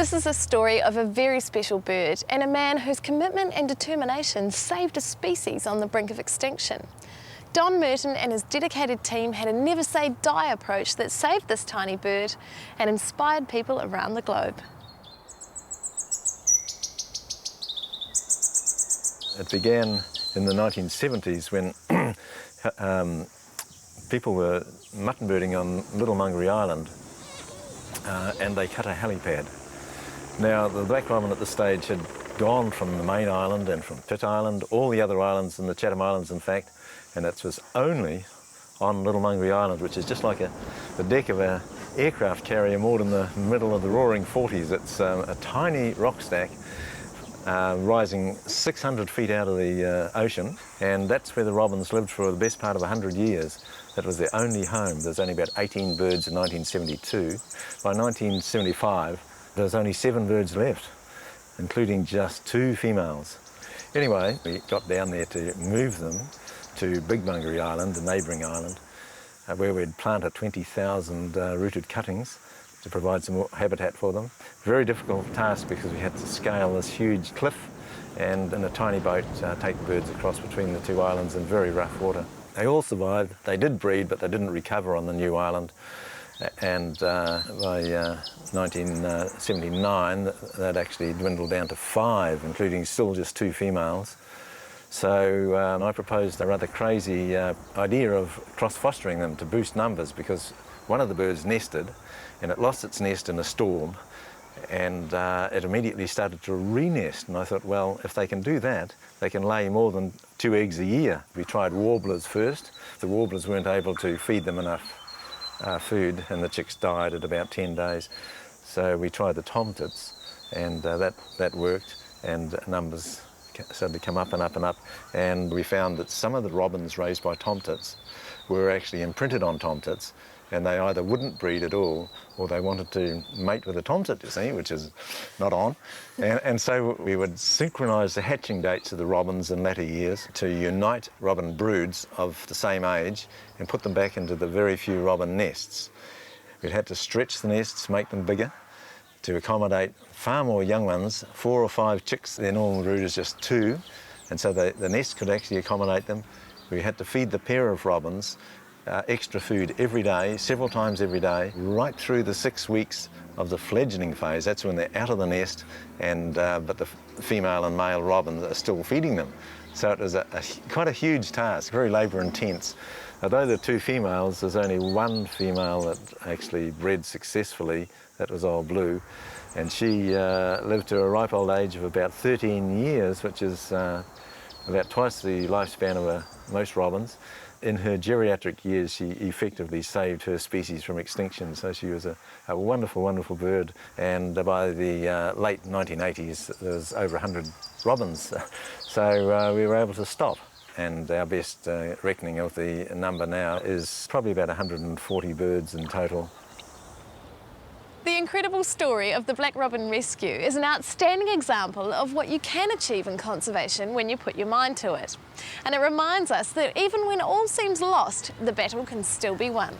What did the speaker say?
This is a story of a very special bird and a man whose commitment and determination saved a species on the brink of extinction. Don Merton and his dedicated team had a never-say-die approach that saved this tiny bird and inspired people around the globe. It began in the 1970s when people were mutton birding on Little Mungary Island and they cut a helipad. Now, the black robin at this stage had gone from the main island and from Pitt Island, all the other islands in the Chatham Islands, in fact, and it was only on Little Mungary Island, which is just like the deck of an aircraft carrier moored in the middle of the roaring 40s. It's a tiny rock stack rising 600 feet out of the ocean, and that's where the robins lived for the best part of 100 years. That was their only home. There's only about 18 birds in 1972. By 1975, there was only 7 birds left, including just 2 females. Anyway, we got down there to move them to Big Mungary Island, the neighbouring island, where we'd planted 20,000 rooted cuttings to provide some habitat for them. Very difficult task because we had to scale this huge cliff and in a tiny boat take the birds across between the 2 islands in very rough water. They all survived. They did breed, but they didn't recover on the new island. And by 1979, that actually dwindled down to 5, including still just 2 females. So I proposed a rather crazy idea of cross-fostering them to boost numbers, because one of the birds nested and it lost its nest in a storm, and it immediately started to re-nest. And I thought, well, if they can do that, they can lay more than 2 eggs a year. We tried warblers first. The warblers weren't able to feed them enough food, and the chicks died at about 10 days. So we tried the tomtits, and that worked, and numbers started to come up and up and up. And we found that some of the robins raised by tomtits were actually imprinted on tomtits, and they either wouldn't breed at all, or they wanted to mate with a tomtit, you see, which is not on. And so we would synchronise the hatching dates of the robins in latter years to unite robin broods of the same age and put them back into the very few robin nests. We'd had to stretch the nests, make them bigger, to accommodate far more young ones, 4 or 5 chicks. Their normal brood is just 2, and so the nest could actually accommodate them. We had to feed the pair of robins extra food every day, several times every day, right through the 6 weeks of the fledgling phase. That's when they're out of the nest, and but the female and male robins are still feeding them. So it was quite a huge task, very labour intense. Although there are 2 females, there's only 1 female that actually bred successfully. That was Old Blue, and she lived to a ripe old age of about 13 years, which is about twice the lifespan of most robins. In her geriatric years, she effectively saved her species from extinction, so she was a wonderful, wonderful bird. And by the late 1980s, there was over 100 robins, so we were able to stop. And our best reckoning of the number now is probably about 140 birds in total. The incredible story of the black robin rescue is an outstanding example of what you can achieve in conservation when you put your mind to it. And it reminds us that even when all seems lost, the battle can still be won.